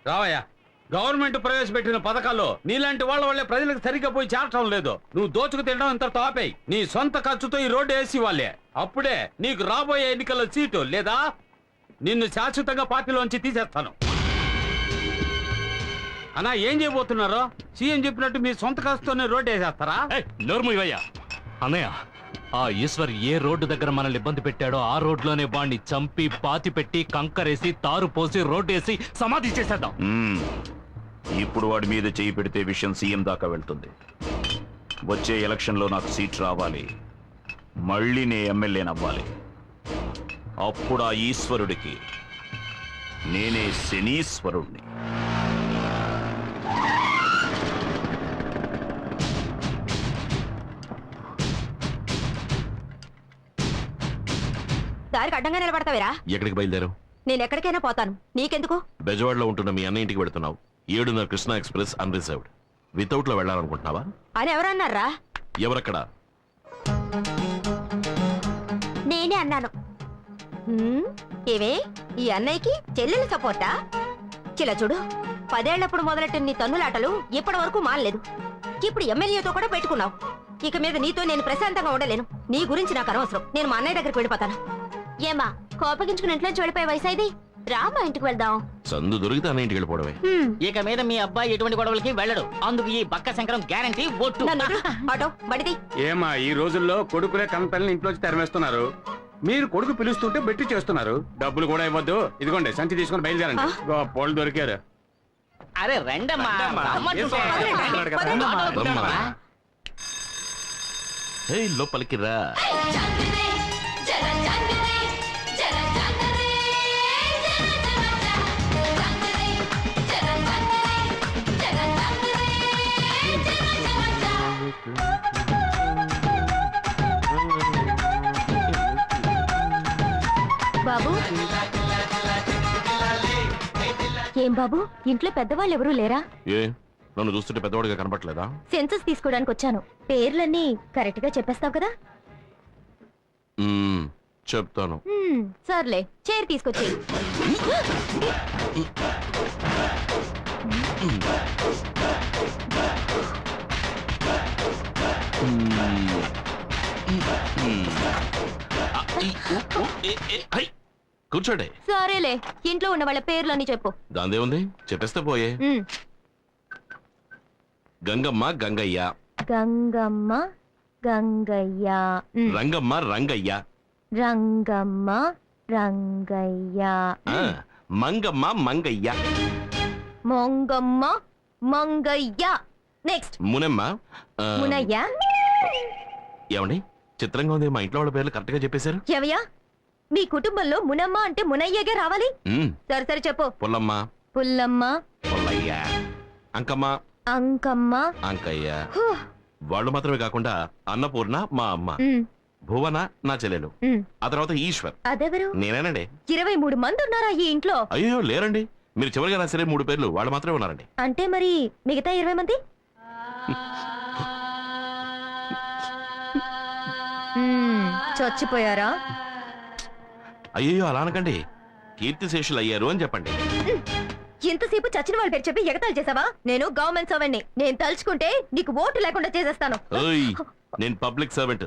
రావయ్యా. గవర్నమెంట్ ప్రవేశపెట్టిన పథకాల్లో నీలాంటి వాళ్ళ వల్లే ప్రజలకు సరిగ్గా పోయి చేరటం లేదు. నువ్వు దోచుకు తినడం ఇంత తాపేయి. నీ సొంత ఖర్చుతో ఈ రోడ్డు వేసి వాళ్ళే. అప్పుడే నీకు రాబోయే ఎన్నికల్లో సీటు, లేదా నిన్ను శాశ్వతంగా పార్టీలోంచి తీసేస్తాను. అన్నా ఏం చేయబోతున్నారో? సీఎం చెప్పినట్టు మీ సొంత ఖర్చుతోనే రోడ్డు వేసేస్తారా? నోర్మయ్యా అన్నయ్య, ఆ ఈశ్వర్ ఏ రోడ్డు దగ్గర మనల్ని ఇబ్బంది పెట్టాడో ఆ రోడ్లోనే వాడిని చంపి పాతి పెట్టి కంకరేసి తారు పోసి రోడ్డు వేసి సమాధి చేసేద్దాం. ఇప్పుడు వాడి మీద చేయి పెడితే విషయం సీఎం దాకా వెళ్తుంది. వచ్చే ఎలక్షన్లో నాకు సీట్ రావాలి, మళ్ళీ నే ఎమ్మెల్యేనవ్వాలి. అప్పుడు ఆ ఈశ్వరుడికి నేనే శనీశ్వరుణ్ణి. దారికి అడ్డంగా నిలబడతావేరా? ఎక్కడికి బయలుదేరు? నేను ఎక్కడికైనా పోతాను, నీకెందుకు? బెజవాడలో ఉంటున్న మీ అన్న ఇంటికి వెళుతున్నావు. 7:30 కృష్ణా ఎక్స్ప్రెస్ అన్రిజర్వ్డ్. వితౌట్ లో వెళ్ళాలనుకుంటున్నావా అని ఎవరన్నారా? ఎవరక్కడ? నేనే అన్నాను. ఏవే ఈ అన్నయ్యకి చెల్లెలు సపోర్టా? చిలా చూడు, 10 ఏళ్లప్పుడు మొదలెట్టిన నీ తన్నులాటలు ఇప్పటి వరకు మానలేదు. ఇప్పుడు ఎమ్మెల్యేతో కూడా పెట్టుకున్నావు. ఇక మీద నీతో నేను ప్రశాంతంగా ఉండలేను. నీ గురించి నాకు అనవసరం. నేను మా అన్నయ్య దగ్గరికి వెళ్ళిపోతాను. ఏమా కోపగించుకుని ఇంట్లో వెళ్ళిపోయే వయసైది? రామా ఇంటికి వెళ్దాం. సందు దొరికితే అన్న ఇంటికి వెళ్ళిపోవడమే. ఇక మీద మీ అబ్బాయి ఎటువంటి గొడవలకి వెళ్ళడు. అందుకు ఈ బక్క శంకరం గ్యారంటీ ఒట్టు. ఆటో బడిది. ఏమా ఈ రోజుల్లో కొడుకులే కంపెనీని ఇంట్లోంచి తరిమేస్తున్నారు. మీరు కొడుకు పిలుస్తుంటే బెట్టి చేస్తున్నారు. డబ్బులు కూడా ఇవ్వద్దు. ఇదిగోండి సంచి తీసుకుని బయలుదేరండి. పోలు దొరికారు. అరే రండమ్మా. లోపలికి రా. బాబు, ఏం బాబు ఇంట్లో పెద్దవాళ్ళు ఎవరూ లేరా? ఏ నన్ను చూస్తుంటే పెద్దవాడిగా కనపట్లేదా? సెన్సస్ తీసుకోవడానికి వచ్చాను. పేర్లన్నీ కరెక్ట్ గా చెప్పేస్తావు కదా? చెప్తాను. సర్లే, చైర్ తీసుకొచ్చి. కూర్చోండి. సరేలే, ఇంట్లో ఉన్న వాళ్ళ పేర్లన్నీ చెప్పు. దాందే ఉంది, చెప్పేస్తే పోయే. గంగమ్మ గంగయ్య. గంగమ్మ గంగయ్య. రంగమ్మ రంగయ్య. రంగమ్మ రంగయ్య. మంగమ్మ మంగయ్య. మొంగమ్మ మంగయ్య. నెక్స్ట్ మునమ్మ. మునయ్య. ఏమండి చిత్రంగా ఉంది, మా ఇంట్లో వాళ్ళ పేర్లు కరెక్ట్ గా చెప్పేశారు. ఎవయ్యా, మీ కుటుంబంలో మునమ్మ అంటే మునయ్యగే రావాలి. సరే సరే చెప్పు. పుల్లమ్మ. పుల్లమ్మ. పుల్లయ్య. అంకమ్మ. అంకమ్మ. అంకయ్య. వాళ్ళు మాత్రమే కాకుండా అన్నపూర్ణ మా అమ్మ, భువన నా చెల్లెలు, ఆ తర్వాత ఈశ్వర్. అదెవరు? నేనేనండి. 23 మంది ఉన్నారా ఈ ఇంట్లో? అయ్యో లేరండి, మీరు చివరిగా నా సరే 3 పేర్లు వాళ్ళు మాత్రమే ఉన్నారండి. అంటే మరి మిగతా 20 మంది? చచ్చిపోయారా? అయ్యో అలా అనకండి, కీర్తిశేషులు అయ్యారు అని చెప్పండి. ఇంతసేపు చచ్చిన వాళ్ళ పేరు చెప్పి ఎగతాలు చేసావా? నేను గవర్నమెంట్ సర్వెంట్ని. నేను తలుచుకుంటే నీకు ఓటు లేకుండా చేసేస్తాను. నేను పబ్లిక్ సర్వెంట్.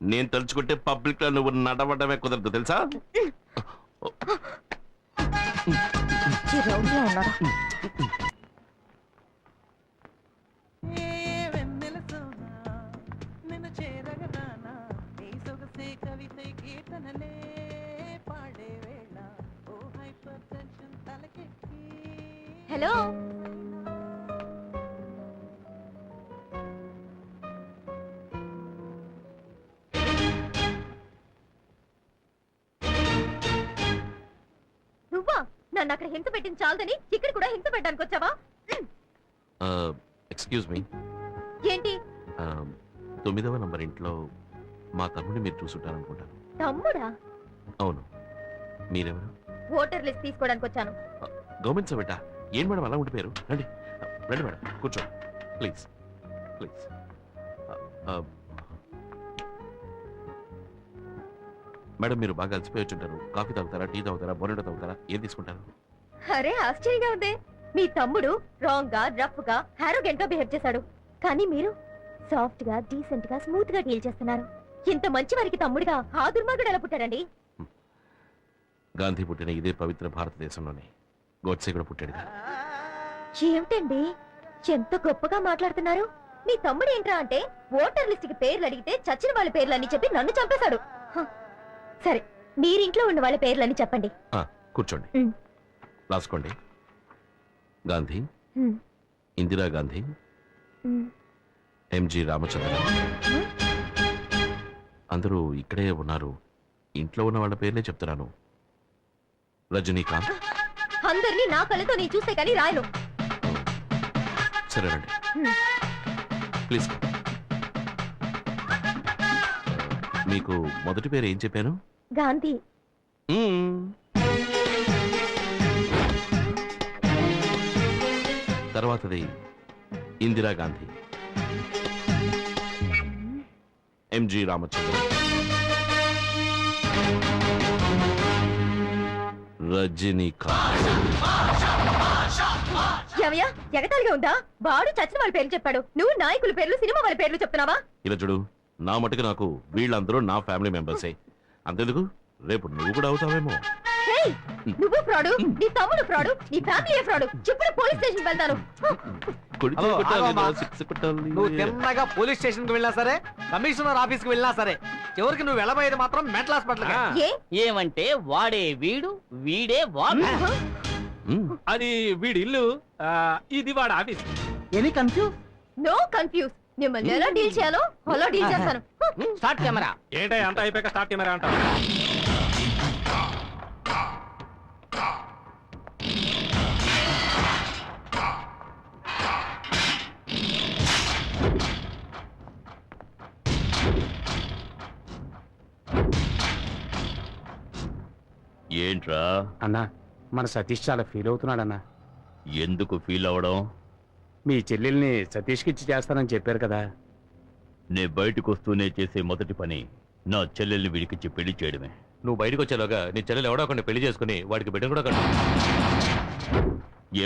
నేను తలుచుకుంటే పబ్లిక్ లో నువ్వు నడవడమే కుదరదు తెలుసా? హలో, నువ్వా? నన్ను అక్కడ హింస పెట్టింది చాలదని ఇక్కడ కూడా హింస పెట్టడానికి వచ్చావా? Excuse me. ఏంటి? 9వ నంబర్ ఇంట్లో మా తమ్ముడిని మీరు చూసుంటారనుకుంటాను. తమ్ముడా? అవును. మీరెవరు? ఓటర్ లిస్ట్ తీసుకోవడానికి వచ్చాను. గవర్నమెంట్ సర్వెంటా? ఏం మేడం అలా ఉండిపోయారు? రండి రండి మేడం, కూర్చో ప్లీజ్ ప్లీజ్. మేడం మీరు బాగా అలసిపోయి వచ్చుంటారు. కాఫీ తాగుతారా, టీ తాగుతారా, బోనెటో తాగుతారా? ఏం తీసుకుంటారు? అరే ఆశ్చర్యంగా ఉంది. మీ తమ్ముడు రాంగ్ గా, రఫ్ గా, హారోగెంట్ గా బిహేవ్ చేశాడు. కానీ మీరు సాఫ్ట్ గా, డీసెంట్ గా, స్మూత్ గా డీల్ చేస్తున్నారు. ఇంత మంచి వారికి తమ్ముడిగా ఆ దుర్మార్గుడు ఎలా పుట్టాడండి? గాంధీ పుట్టిన ఇదే పవిత్ర భారతదేశంలోనే గోడ్సే కూడా పుట్టాడు. ఏమిటండి ఎంత గొప్పగా మాట్లాడుతున్నారు? మీ తమ్ముడు ఏంట్రా అంటే ఓటర్ లిస్ట్ కి పేర్లు అడిగితే చచ్చిన వాళ్ళ పేర్లని చెప్పి నన్ను చంపేశాడు. సరే, మీరింట్లో ఉన్న వాళ్ళ పేర్లని చెప్పండి. కూర్చోండి, రాసుకోండి. గాంధీ, ఇందిరాగాంధీ, ఎంజి రామచంద్ర. అందరూ ఇక్కడే ఉన్నారు. ఇంట్లో ఉన్న వాళ్ళ పేర్లే చెప్తున్నాను. రజనీకాంత్. అందరినీ నా కళ్ళతో నేను చూస్తే కానీ రాయను. సరేనండి, ప్లీజ్. మీకు మొదటి పేరు ఏం చెప్పాను? గాంధీ. తర్వాతది ఇందిరాగాంధీ, ఎంజి రామచంద్ర, రజనీకాంత్. ఏమయ్యా, ఎగతాళిగా ఉందా? వాడు చచ్చిన వాళ్ళ పేర్లు చెప్పాడు, నువ్వు నాయకుల పేర్లు, సినిమా వాళ్ళ పేర్లు చెప్తున్నావా? ఇలా చూడు, నా మటుకు నాకు వీళ్ళందరూ నా ఫ్యామిలీ మెంబర్సే. అంతెందుకు, రేపు నువ్వు కూడా అవుతావేమో. నువ్వు ఫ్రాడు, నీ తమ్ముడు ఫ్రాడు, నీ ఫ్యామిలీ ఫ్రాడు. ఇప్పుడు పోలీస్ స్టేషన్ వెళ్తాను. నువ్వు తిన్నగా పోలీస్ స్టేషన్ కి వెళ్ళినా సరే, కమిషనర్ ఆఫీస్ కి వెళ్ళినా సరే, చివరికి నువ్వు వెళ్ళబోయేది మాత్రం మెంటల్ హాస్పిటల్. ఏమంటే వాడే వీడు, వీడే వాడు. అది వీడి ఇల్లు, ఇది వాడు office. Any confuse? No confuse. మిమ్మల్ని ఎలా డీల్ చేయాలో అలా డీల్ చేస్తాను. Start camera. ఏంటో అంత అయిపోయాక స్టార్ట్ కెమెరా అంటావు? ఏంట్రా అన్నా, మన సతీష్ చాలా ఫీల్ అవుతున్నాడన్నా. ఎందుకు ఫీల్ అవడం? మీ చెల్లెల్ని సతీష్కి ఇచ్చి చేస్తానని చెప్పారు కదా. నే బయటకు వస్తూనే చేసే మొదటి పని నా చెల్లెల్ని వీడికిచ్చి పెళ్లి చేయడమే. నువ్వు బయటకు వచ్చేలోగా నీ చెల్లెలు ఎవడో ఒకరిని పెళ్లి చేసుకుని వాడికి బిడ్డను కూడా కట్టు.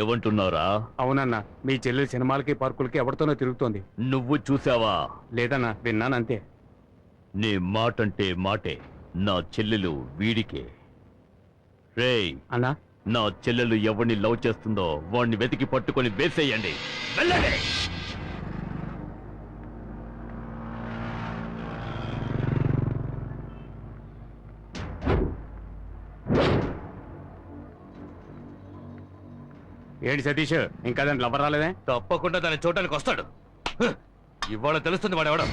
ఏమంటున్నారా? అవునన్నా, మీ చెల్లెలు సినిమాలకి, పార్కులకి ఎవరితోనో తిరుగుతోంది. నువ్వు చూసావా? లేదన్నా, విన్నానంతే. నీ మాటంటే మాటే. నా చెల్లెలు వీడికే. రేయ్ అన్నా, నా చెల్లెలు ఎవరిని లవ్ చేస్తుందో వాడిని వెతికి పట్టుకొని వేసేయండి. వెళ్ళండి. ఏంటి సతీష్, ఇంకా దాంట్లో ఎవరు రాలేదే? తప్పకుండా దాన్ని చూడటానికి వస్తాడు. ఇవాళ తెలుస్తుంది వాడు ఎవడం.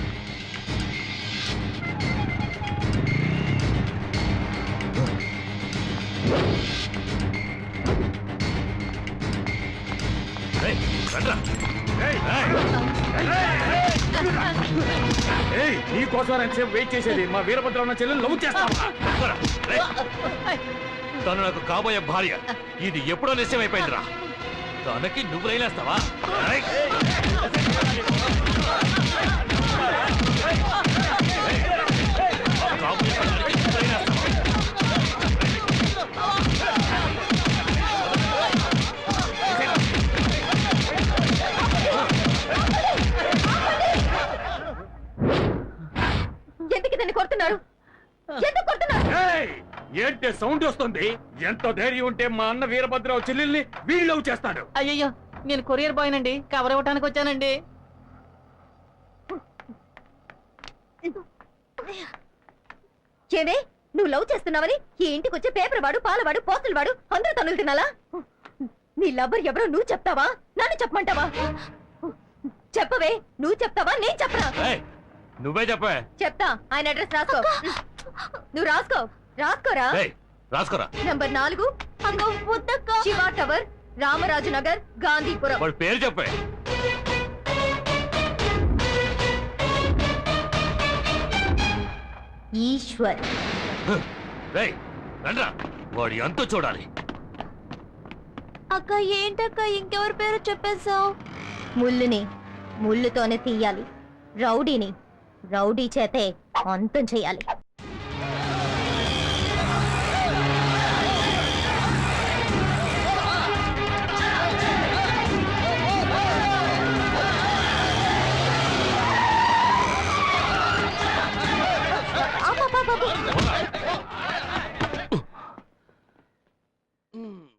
నీకోసం ఎంతసేపు వెయిట్ చేసేది? మా వీరభద్ర ఉన్న చెల్లెలు లవ్ చేస్తావా? తను నాకు కాబోయే భార్య. ఇది ఎప్పుడో నిశ్చయం అయిపోయిందిరా. తనకి నువ్వు రైలేస్తావా? ఎందుకు ఇతన్ని కొడుతున్నారు? ఎందుకు కొడుతున్నారు? ఏంటి సౌండ్ వస్తుంది? ఎంత ధైర్యం ఉంటే మా అన్న వీరభద్రరావు చెల్లెల్ని వీళ్ళు లవ్ చేస్తాడు? అయ్యయ్యో, నేను కొరియర్ బాయ్ నండి, కవర్ ఇవ్వటానికి వచ్చానండి. ఏమే, నువ్వు లవ్ చేస్తున్నావని ఈ ఇంటికి వచ్చే పేపర్ వాడు, పాలవాడు, పోస్టులు వాడు అందరూ తనులు తినాలా? నీ లవ్వర్ ఎవరో నువ్వు చెప్తావా, నన్ను చెప్పమంటావా? చెప్పవే, నువ్వు చెప్తావా, నేను చెప్పరా? నువ్వే చెప్పే. చెప్తా. ఆయన అడ్రస్ రాసుకో. నువ్వు రాసుకో. రాసుకోరా. రాసుకోరా. Number 4, Shiva tower, Ramaraju Nagar, Gandhipuram. వాడి పేరు చెప్పే. ఈశ్వర్. రండ్రా, వాడి అంతా చూడాలి. అక్క, ఏంటక్క ఇంకెవరి పేరు చెప్పేశావు? ముల్లుని ముళ్ళుతోనే తీయాలి, రౌడీని రౌడీ చేతే అంతం చెయ్యాలి.